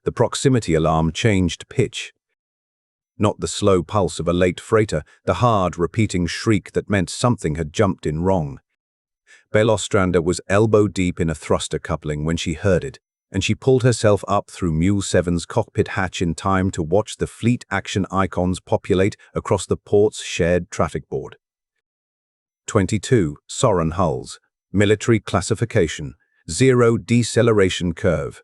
The proximity alarm changed pitch. Not the slow pulse of a late freighter, the hard, repeating shriek that meant something had jumped in wrong. Belle Ostrander was elbow-deep in a thruster coupling when she heard it, and she pulled herself up through Mule 7's cockpit hatch in time to watch the fleet action icons populate across the port's shared traffic board. 22 Sorren hulls, military classification, 0 deceleration curve.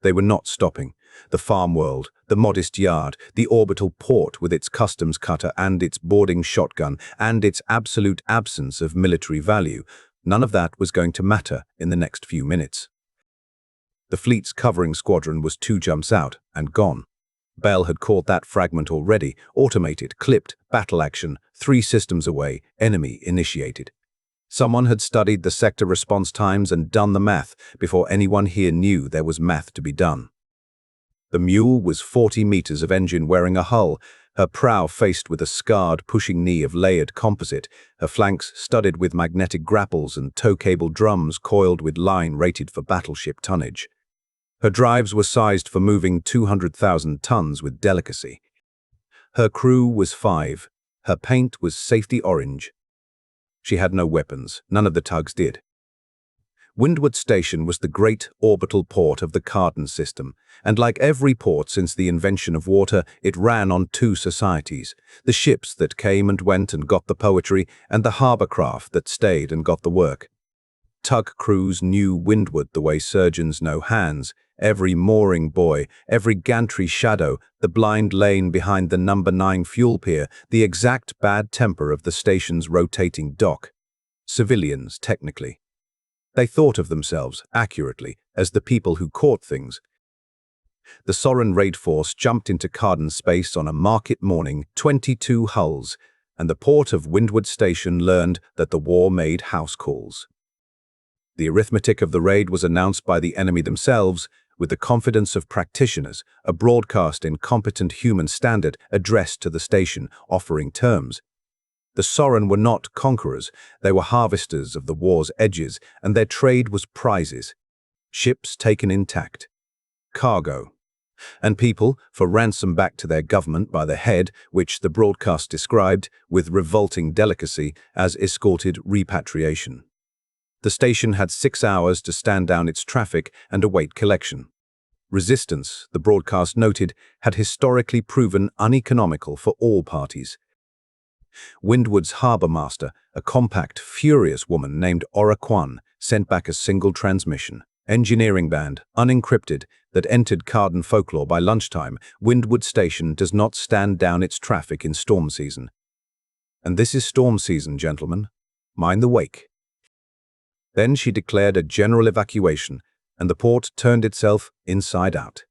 They were not stopping. The farm world, the modest yard, the orbital port with its customs cutter and its boarding shotgun and its absolute absence of military value, none of that was going to matter in the next few minutes. The fleet's covering squadron was 2 jumps out and gone. Bell had caught that fragment already, automated, clipped, battle action, 3 systems away, enemy initiated. Someone had studied the sector response times and done the math before anyone here knew there was math to be done. The Mule was 40 meters of engine wearing a hull, her prow faced with a scarred pushing knee of layered composite, her flanks studded with magnetic grapples and tow cable drums coiled with line rated for battleship tonnage. Her drives were sized for moving 200,000 tons with delicacy. Her crew was 5. Her paint was safety orange. She had no weapons, none of the Tugs did. Windward Station was the great orbital port of the Carden system, and like every port since the invention of water, it ran on 2 societies, the ships that came and went and got the poetry, and the harbour craft that stayed and got the work. Tug crews knew Windward the way surgeons know hands, every mooring buoy, every gantry shadow, the blind lane behind the number 9 fuel pier, the exact bad temper of the station's rotating dock. Civilians, technically. They thought of themselves, accurately, as the people who caught things. The Sorren raid force jumped into Carden space on a market morning, 22 hulls, and the port of Windward Station learned that the war made house calls. The arithmetic of the raid was announced by the enemy themselves, with the confidence of practitioners, a broadcast in competent human standard addressed to the station, offering terms. The Sorren were not conquerors, they were harvesters of the war's edges, and their trade was prizes. Ships taken intact. Cargo. And people, for ransom back to their government by the head, which the broadcast described, with revolting delicacy, as escorted repatriation. The station had 6 hours to stand down its traffic and await collection. Resistance, the broadcast noted, had historically proven uneconomical for all parties. Windward's harbour master, a compact, furious woman named Ora Kwan, sent back a single transmission, engineering band, unencrypted, that entered Carden folklore by lunchtime. Windward Station does not stand down its traffic in storm season. And this is storm season, gentlemen. Mind the wake. Then she declared a general evacuation, and the port turned itself inside out.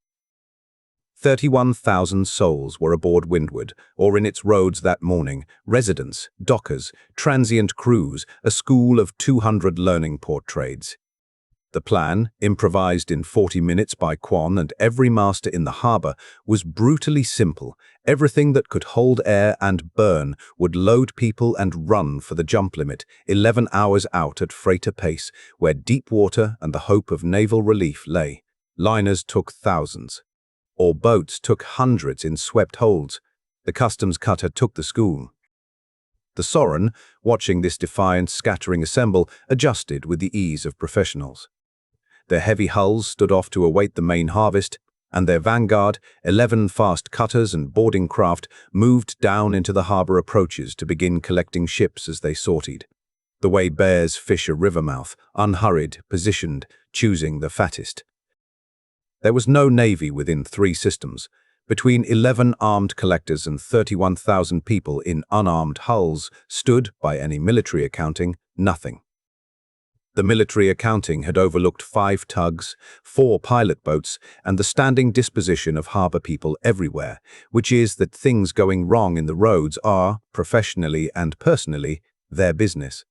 31,000 souls were aboard Windward, or in its roads that morning, residents, dockers, transient crews, a school of 200 learning port trades. The plan, improvised in 40 minutes by Kwan and every master in the harbour, was brutally simple. Everything that could hold air and burn would load people and run for the jump limit, 11 hours out at freighter pace, where deep water and the hope of naval relief lay. Liners took thousands. Or boats took hundreds in swept holds. The customs cutter took the school. The Sorren, watching this defiant scattering assemble, adjusted with the ease of professionals. Their heavy hulls stood off to await the main harvest, and their vanguard, 11 fast cutters and boarding craft, moved down into the harbour approaches to begin collecting ships as they sortied. The way bears fish a river mouth, unhurried, positioned, choosing the fattest. There was no navy within 3 systems. Between 11 armed collectors and 31,000 people in unarmed hulls stood, by any military accounting, nothing. The military accounting had overlooked 5 tugs, 4 pilot boats, and the standing disposition of harbour people everywhere, which is that things going wrong in the roads are, professionally and personally, their business.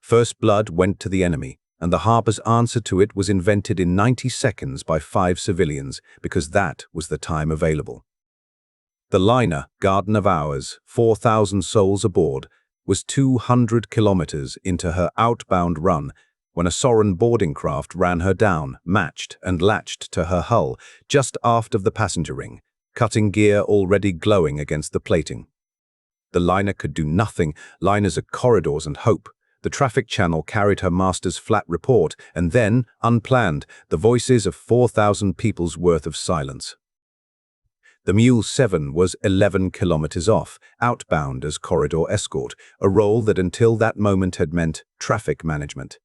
First blood went to the enemy, and the harbour's answer to it was invented in 90 seconds by 5 civilians, because that was the time available. The liner, Garden of Hours, 4,000 souls aboard, was 200 kilometers into her outbound run, when a Sorren boarding craft ran her down, matched and latched to her hull, just aft of the passenger ring, cutting gear already glowing against the plating. The liner could do nothing. Liners are corridors and hope. The traffic channel carried her master's flat report, and then, unplanned, the voices of 4,000 people's worth of silence. The Mule 7 was 11 kilometers off, outbound as corridor escort, a role that until that moment had meant traffic management.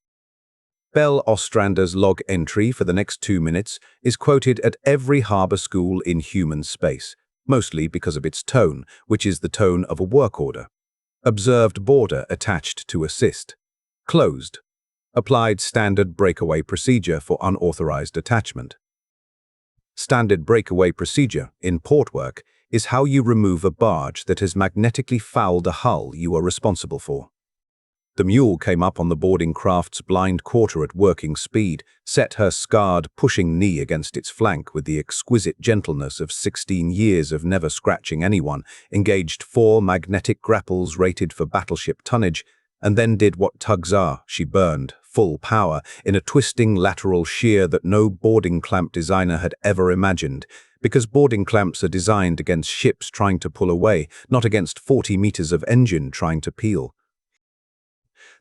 Belle Ostrander's log entry for the next 2 minutes is quoted at every harbour school in human space, mostly because of its tone, which is the tone of a work order. Observed border attached to assist. Closed. Applied standard breakaway procedure for unauthorized attachment. Standard breakaway procedure, in port work, is how you remove a barge that has magnetically fouled a hull you are responsible for. The Mule came up on the boarding craft's blind quarter at working speed, set her scarred, pushing knee against its flank with the exquisite gentleness of 16 years of never scratching anyone, engaged 4 magnetic grapples rated for battleship tonnage, and then did what tugs are. She burned, full power, in a twisting lateral shear that no boarding clamp designer had ever imagined, because boarding clamps are designed against ships trying to pull away, not against 40 meters of engine trying to peel.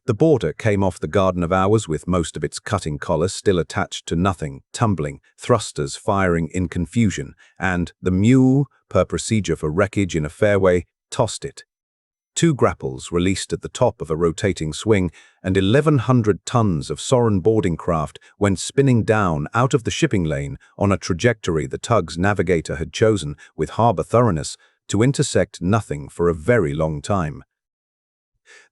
The boarder came off the Garden of Hours with most of its cutting collar still attached to nothing, tumbling, thrusters firing in confusion, and the Mule, per procedure for wreckage in a fairway, tossed it. 2 grapples released at the top of a rotating swing, and 1,100 tons of Sorren boarding craft went spinning down out of the shipping lane on a trajectory the Tugs navigator had chosen with harbour thoroughness to intersect nothing for a very long time.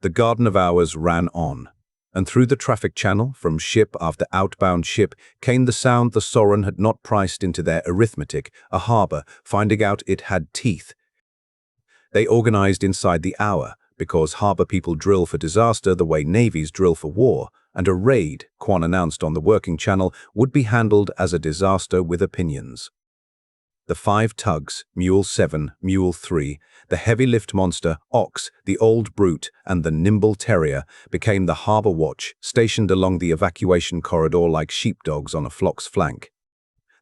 The Garden of Hours ran on, and through the traffic channel, from ship after outbound ship, came the sound the Sorren had not priced into their arithmetic, a harbour, finding out it had teeth. They organized inside the hour, because harbour people drill for disaster the way navies drill for war, and a raid, Quan announced on the working channel, would be handled as a disaster with opinions. The 5 tugs, Mule 7, Mule 3, the heavy-lift monster, Ox, the old brute, and the nimble Terra became the harbour watch, stationed along the evacuation corridor like sheepdogs on a flock's flank.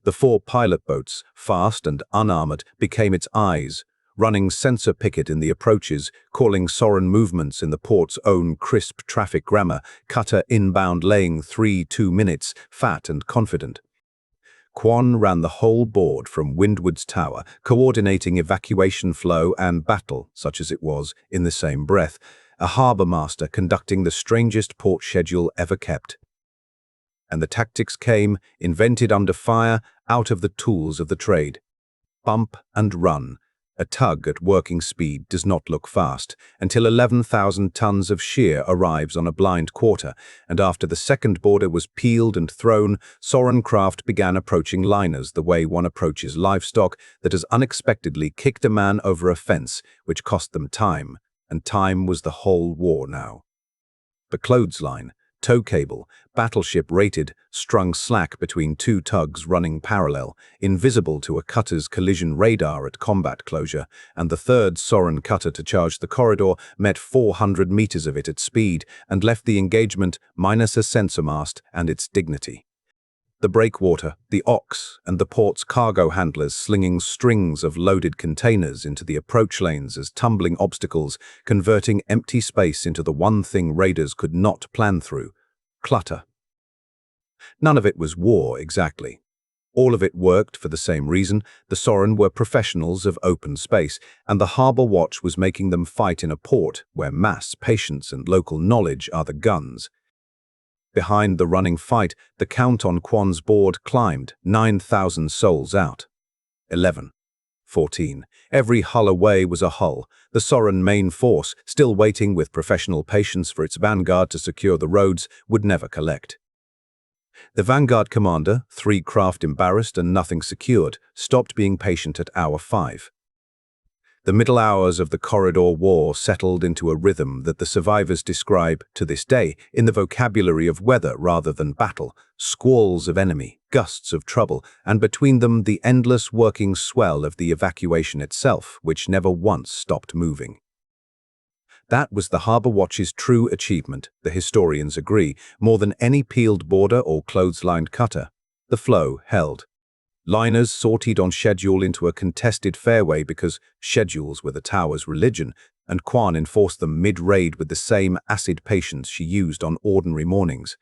The 4 pilot boats, fast and unarmed, became its eyes, running sensor picket in the approaches, calling Sorren movements in the port's own crisp traffic grammar, cutter inbound laying 3-2 minutes, fat and confident. Quan ran the whole board from Windward's tower, coordinating evacuation flow and battle, such as it was, in the same breath, a harbour master conducting the strangest port schedule ever kept. And the tactics came, invented under fire, out of the tools of the trade. Bump and run. A tug at working speed does not look fast, until 11,000 tons of shear arrives on a blind quarter, and after the second boarder was peeled and thrown, Sorren craft began approaching liners the way one approaches livestock that has unexpectedly kicked a man over a fence, which cost them time, and time was the whole war now. The clothesline, tow cable, battleship-rated, strung slack between 2 tugs running parallel, invisible to a cutter's collision radar at combat closure, and the 3rd Sorren cutter to charge the corridor met 400 meters of it at speed and left the engagement minus a sensor mast and its dignity. The breakwater, the Ox, and the port's cargo handlers slinging strings of loaded containers into the approach lanes as tumbling obstacles, converting empty space into the one thing raiders could not plan through: clutter. None of it was war, exactly. All of it worked for the same reason. The Sorren were professionals of open space, and the harbour watch was making them fight in a port where mass, patience, and local knowledge are the guns. Behind the running fight, the count on Quan's board climbed, 9,000 souls out. 11. 14. Every hull away was a hull. The Sorren main force, still waiting with professional patience for its vanguard to secure the roads, would never collect. The vanguard commander, 3 craft embarrassed and nothing secured, stopped being patient at hour 5. The middle hours of the corridor war settled into a rhythm that the survivors describe, to this day, in the vocabulary of weather rather than battle: squalls of enemy, gusts of trouble, and between them the endless working swell of the evacuation itself, which never once stopped moving. That was the Harbour Watch's true achievement, the historians agree, more than any peeled border or clotheslined cutter. The flow held. Liners sortied on schedule into a contested fairway because schedules were the tower's religion, and Quan enforced them mid-raid with the same acid patience she used on ordinary mornings.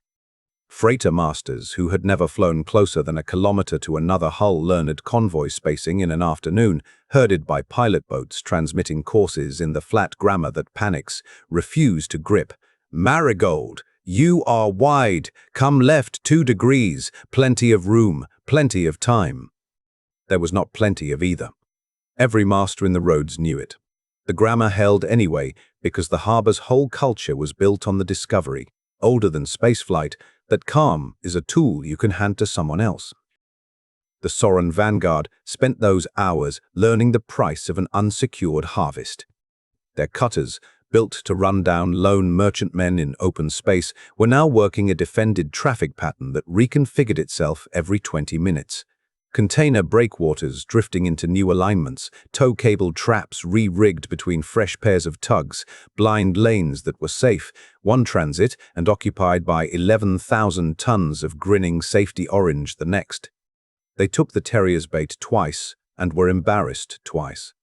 Freighter masters, who had never flown closer than a kilometer to another hull-learned convoy spacing in an afternoon, herded by pilot boats transmitting courses in the flat grammar that panics, refused to grip. "Marigold, you are wide. Come left 2 degrees. Plenty of room, plenty of time." There was not plenty of either. Every master in the roads knew it. The grammar held anyway because the harbour's whole culture was built on the discovery, older than spaceflight, that calm is a tool you can hand to someone else. The Sorren vanguard spent those hours learning the price of an unsecured harvest. Their cutters, built to run down lone merchantmen in open space, were now working a defended traffic pattern that reconfigured itself every 20 minutes. Container breakwaters drifting into new alignments, tow cable traps re-rigged between fresh pairs of tugs, blind lanes that were safe, one transit and occupied by 11,000 tons of grinning safety orange the next. They took the Terrier's bait twice and were embarrassed twice.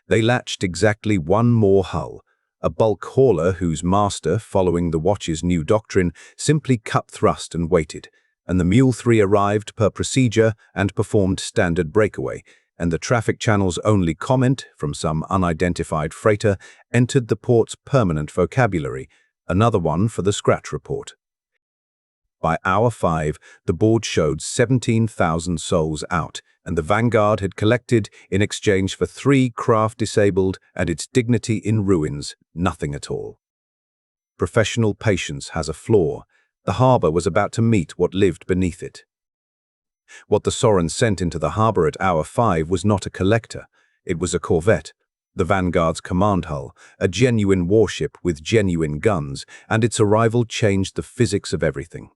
They latched exactly one more hull, a bulk hauler whose master, following the watch's new doctrine, simply cut thrust and waited, and the Mule 3 arrived per procedure and performed standard breakaway, and the traffic channel's only comment, from some unidentified freighter, entered the port's permanent vocabulary, another one for the scratch report. By hour 5, the board showed 17,000 souls out, and the Vanguard had collected, in exchange for 3 craft disabled and its dignity in ruins, nothing at all. Professional patience has a flaw. The harbour was about to meet what lived beneath it. What the Sorren sent into the harbour at hour 5 was not a collector. It was a Corvette, the Vanguard's command hull, a genuine warship with genuine guns, and its arrival changed the physics of everything.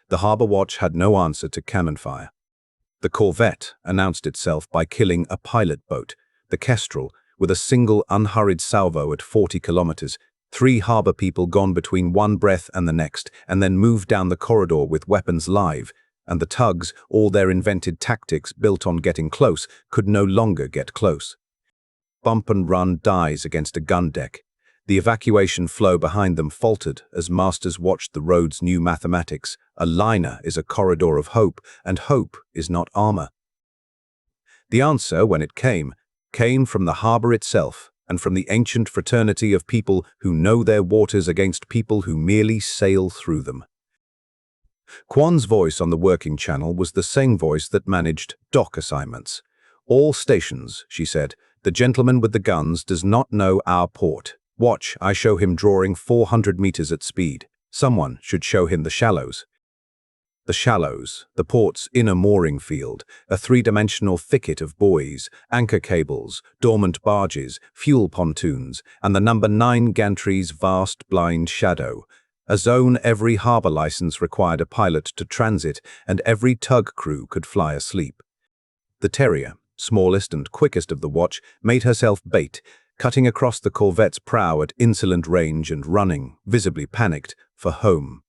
The Harbour Watch had no answer to cannon fire. The Corvette announced itself by killing a pilot boat, the Kestrel, with a single unhurried salvo at 40 kilometers, 3 harbour people gone between one breath and the next, and then moved down the corridor with weapons live, and the Tugs, all their invented tactics built on getting close, could no longer get close. Bump and run dies against a gun deck. The evacuation flow behind them faltered as masters watched the road's new mathematics. A liner is a corridor of hope, and hope is not armour. The answer, when it came from the harbour itself, and from the ancient fraternity of people who know their waters against people who merely sail through them. Quan's voice on the working channel was the same voice that managed dock assignments. "All stations," she said, "the gentleman with the guns does not know our port. Watch, I show him drawing 400 meters at speed. Someone should show him the shallows." The shallows, the port's inner mooring field, a 3-dimensional thicket of buoys, anchor cables, dormant barges, fuel pontoons, and the number 9 gantry's vast blind shadow, a zone every harbour license required a pilot to transit, and every tug crew could fly asleep. The Terra, smallest and quickest of the watch, made herself bait, cutting across the Corvette's prow at insolent range and running, visibly panicked, for home.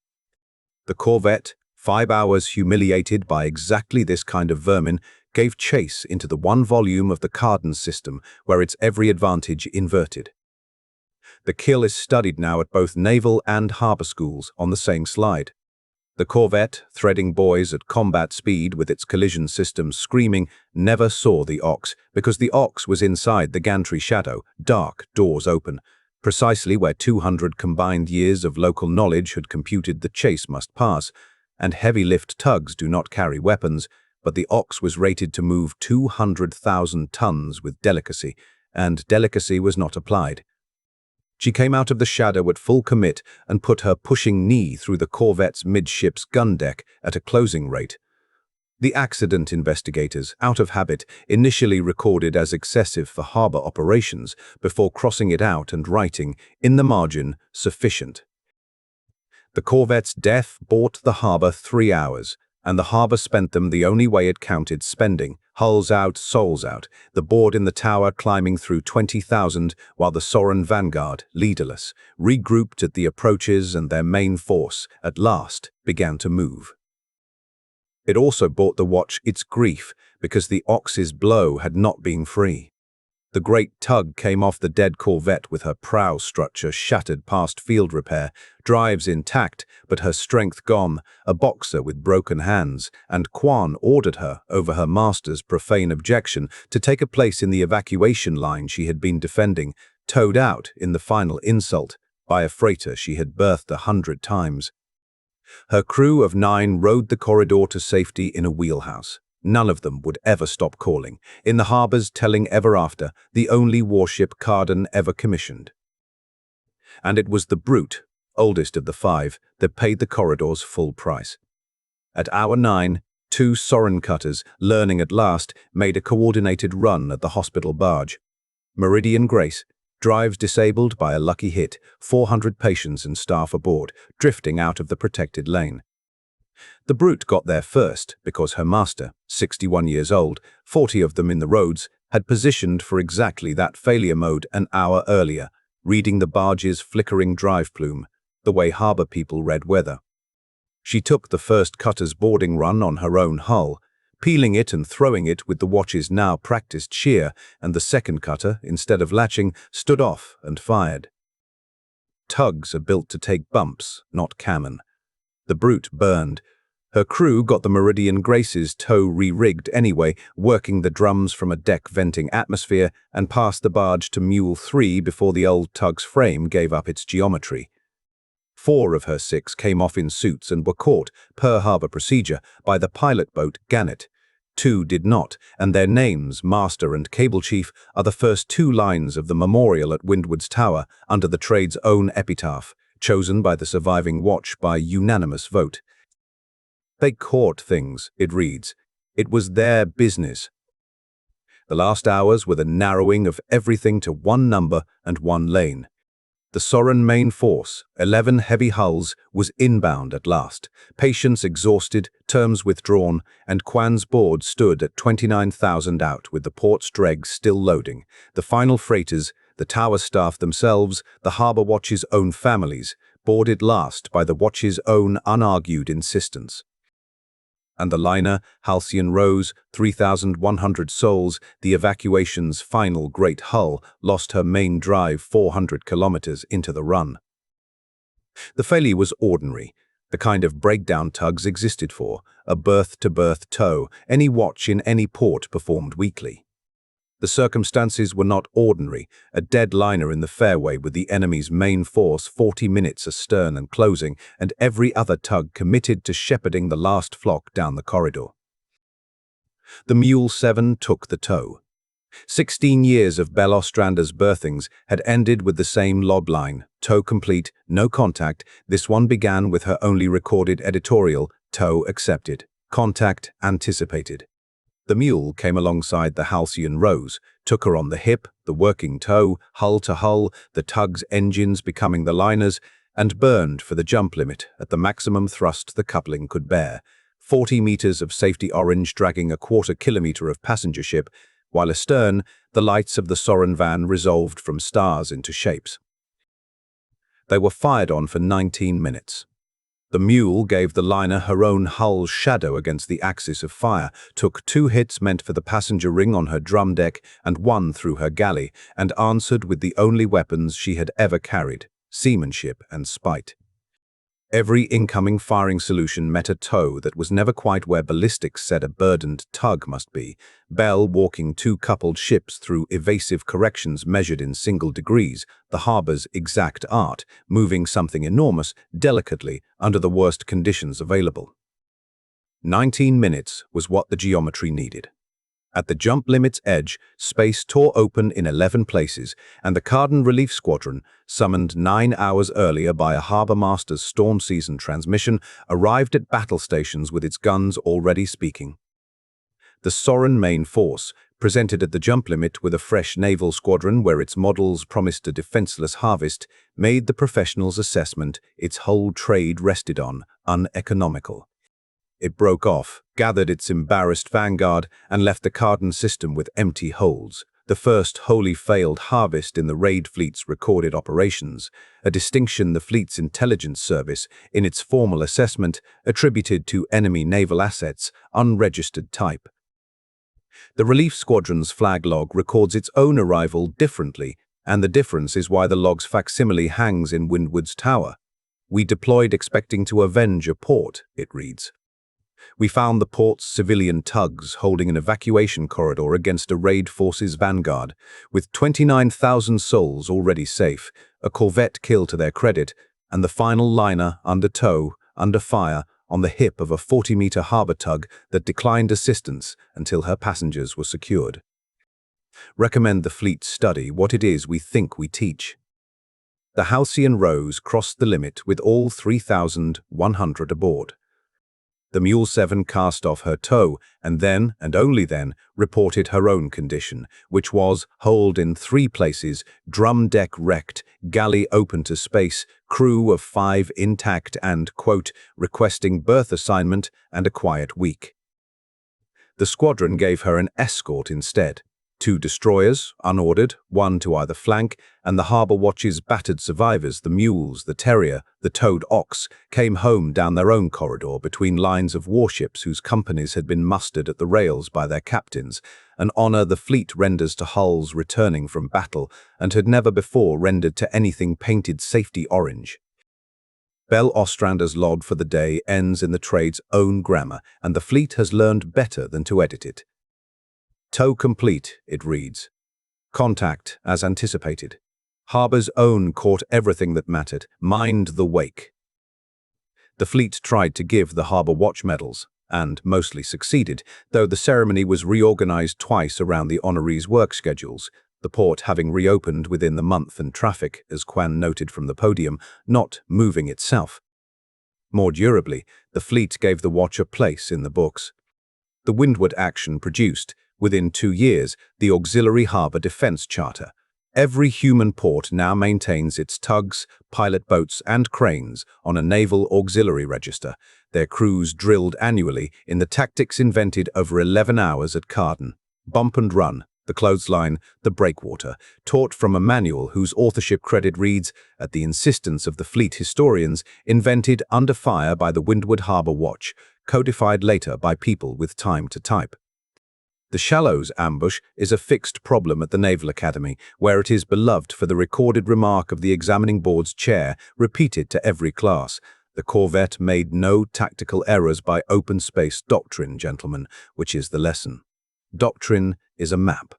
The Corvette, 5 hours humiliated by exactly this kind of vermin, gave chase into the one volume of the Carden system where its every advantage inverted. The kill is studied now at both naval and harbour schools on the same slide. The Corvette, threading buoys at combat speed with its collision system screaming, never saw the Ox because the Ox was inside the gantry shadow, dark, doors open, precisely where 200 combined years of local knowledge had computed the chase must pass, and heavy-lift tugs do not carry weapons, but the Ox was rated to move 200,000 tons with delicacy, and delicacy was not applied. She came out of the shadow at full commit and put her pushing knee through the Corvette's midship's gun deck at a closing rate. The accident investigators, out of habit, initially recorded as excessive for harbour operations before crossing it out and writing, in the margin, sufficient. The Corvette's death bought the harbour 3 hours, and the harbour spent them the only way it counted spending, Hulls out, souls out, the board in the tower climbing through 20,000, while the Sorren vanguard, leaderless, regrouped at the approaches and their main force, at last, began to move. It also brought the watch its grief, because the Ox's blow had not been free. The great tug came off the dead Corvette with her prow structure shattered past field repair, drives intact, but her strength gone, a boxer with broken hands, and Quan ordered her, over her master's profane objection, to take a place in the evacuation line she had been defending, towed out, in the final insult, by a freighter she had berthed 100 times. Her crew of 9 rode the corridor to safety in a wheelhouse. None of them would ever stop calling, in the harbours telling ever after, the only warship Carden ever commissioned. And it was the brute, oldest of the 5, that paid the corridor's full price. At hour 9, 2 Sorren cutters, learning at last, made a coordinated run at the hospital barge. Meridian Grace, drives disabled by a lucky hit, 400 patients and staff aboard, drifting out of the protected lane. The brute got there first because her master, 61 years old, 40 of them in the roads, had positioned for exactly that failure mode an hour earlier, reading the barge's flickering drive plume, the way harbour people read weather. She took the first cutter's boarding run on her own hull, peeling it and throwing it with the watch's now practiced shear, and the second cutter, instead of latching, stood off and fired. Tugs are built to take bumps, not cannon. The brute burned. Her crew got the Meridian Grace's tow re-rigged anyway, working the drums from a deck venting atmosphere, and passed the barge to Mule 3 before the old tug's frame gave up its geometry. 4 of her 6 came off in suits and were caught, per harbour procedure, by the pilot boat Gannet. 2 did not, and their names, Master and Cable Chief, are the first 2 lines of the memorial at Windward's Tower, under the trade's own epitaph, chosen by the surviving watch by unanimous vote. They caught things, it reads. It was their business. The last hours were the narrowing of everything to 1 number and 1 lane. The Sorren main force, 11 heavy hulls, was inbound at last, patience exhausted, terms withdrawn, and Quan's board stood at 29,000 out with the port's dregs still loading, the final freighters, the tower staff themselves, the harbour watch's own families, boarded last by the watch's own unargued insistence. And the liner, Halcyon Rose, 3,100 souls, the evacuation's final great hull, lost her main drive 400 kilometers into the run. The failure was ordinary, the kind of breakdown Tugs existed for, a berth-to-berth tow, any watch in any port performed weekly. The circumstances were not ordinary, a dead liner in the fairway with the enemy's main force 40 minutes astern and closing, and every other tug committed to shepherding the last flock down the corridor. The Mule 7 took the tow. 16 years of Bell Ostrander's berthings had ended with the same lob line, tow complete, no contact. This one began with her only recorded editorial, tow accepted, contact anticipated. The Mule came alongside the Halcyon Rose, took her on the hip, the working tow, hull to hull, the tug's engines becoming the liners, and burned for the jump limit at the maximum thrust the coupling could bear, 40 meters of safety orange dragging a quarter kilometer of passenger ship, while astern, the lights of the Sorren van resolved from stars into shapes. They were fired on for 19 minutes. The Mule gave the liner her own hull's shadow against the axis of fire, took 2 hits meant for the passenger ring on her drum deck and 1 through her galley, and answered with the only weapons she had ever carried, seamanship and spite. Every incoming firing solution met a tow that was never quite where ballistics said a burdened tug must be, Bell walking 2 coupled ships through evasive corrections measured in single degrees, the harbour's exact art, moving something enormous, delicately, under the worst conditions available. 19 minutes was what the geometry needed. At the jump limit's edge, space tore open in 11 places, and the Carden Relief Squadron, summoned 9 hours earlier by a harbour master's storm season transmission, arrived at battle stations with its guns already speaking. The Sorren main force, presented at the jump limit with a fresh naval squadron where its models promised a defenceless harvest, made the professionals' assessment its whole trade rested on uneconomical. It broke off, gathered its embarrassed vanguard, and left the Carden system with empty holds. The first wholly failed harvest in the raid fleet's recorded operations, a distinction the fleet's intelligence service, in its formal assessment, attributed to enemy naval assets, unregistered type. The relief squadron's flag log records its own arrival differently, and the difference is why the log's facsimile hangs in Windward's tower. "We deployed expecting to avenge a port," it reads. "We found the port's civilian tugs holding an evacuation corridor against a raid force's vanguard, with 29,000 souls already safe, a Corvette kill to their credit, and the final liner under tow, under fire, on the hip of a 40-meter harbour tug that declined assistance until her passengers were secured. Recommend the fleet study what it is we think we teach." The Halcyon Rose crossed the limit with all 3,100 aboard. The Mule 7 cast off her tow and then, and only then, reported her own condition, which was hold in 3 places, drum deck wrecked, galley open to space, crew of 5 intact and, quote, requesting berth assignment and a quiet week. The squadron gave her an escort instead. 2 destroyers, unordered, 1 to either flank, and the harbour watch's battered survivors, the Mules, the Terra, the towed Ox, came home down their own corridor between lines of warships whose companies had been mustered at the rails by their captains, an honour the fleet renders to hulls returning from battle and had never before rendered to anything painted safety orange. Belle Ostrander's log for the day ends in the trade's own grammar, and the fleet has learned better than to edit it. "Tow complete," it reads. "Contact, as anticipated. Harbour's own caught everything that mattered. Mind the wake." The fleet tried to give the Harbour Watch medals, and mostly succeeded, though the ceremony was reorganized twice around the honorees' work schedules, the port having reopened within the month and traffic, as Quan noted from the podium, not moving itself. More durably, the fleet gave the watch a place in the books. The Windward action produced, within 2 years, the Auxiliary Harbour Defence Charter. Every human port now maintains its tugs, pilot boats and cranes on a naval auxiliary register, their crews drilled annually in the tactics invented over 11 hours at Carden. Bump and run, the clothesline, the breakwater, taught from a manual whose authorship credit reads, at the insistence of the fleet historians, invented under fire by the Windward Harbour Watch, codified later by people with time to type. The Shallows ambush is a fixed problem at the Naval Academy, where it is beloved for the recorded remark of the examining board's chair, repeated to every class. The Corvette made no tactical errors by open space doctrine, gentlemen, which is the lesson. Doctrine is a map.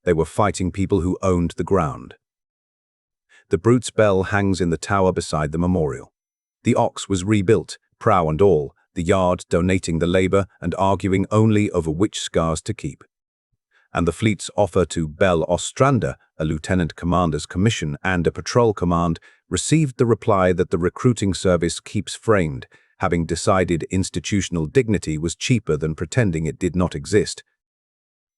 They were fighting people who owned the ground. The Brute's bell hangs in the tower beside the memorial. The Ox was rebuilt, prow and all, the yard donating the labour and arguing only over which scars to keep. And the fleet's offer to Belle Ostrander, a lieutenant commander's commission and a patrol command, received the reply that the recruiting service keeps framed, having decided institutional dignity was cheaper than pretending it did not exist.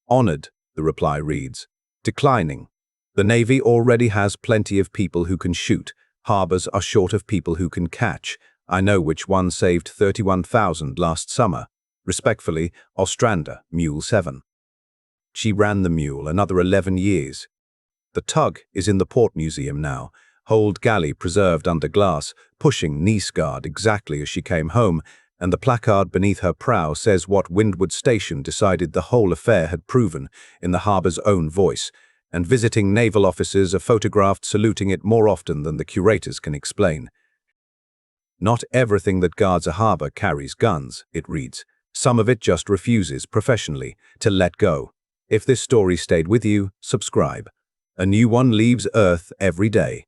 Honoured, the reply reads. Declining. The Navy already has plenty of people who can shoot. Harbours are short of people who can catch. I know which one saved 31,000 last summer. Respectfully, Ostrander, Mule 7. She ran the Mule another 11 years. The tug is in the Port Museum now, hold galley preserved under glass, pushing knee-scarred exactly as she came home, and the placard beneath her prow says what Windward Station decided the whole affair had proven, in the harbour's own voice, and visiting naval officers are photographed saluting it more often than the curators can explain. Not everything that guards a harbour carries guns, it reads. Some of it just refuses, professionally, to let go. If this story stayed with you, subscribe. A new one leaves Earth every day.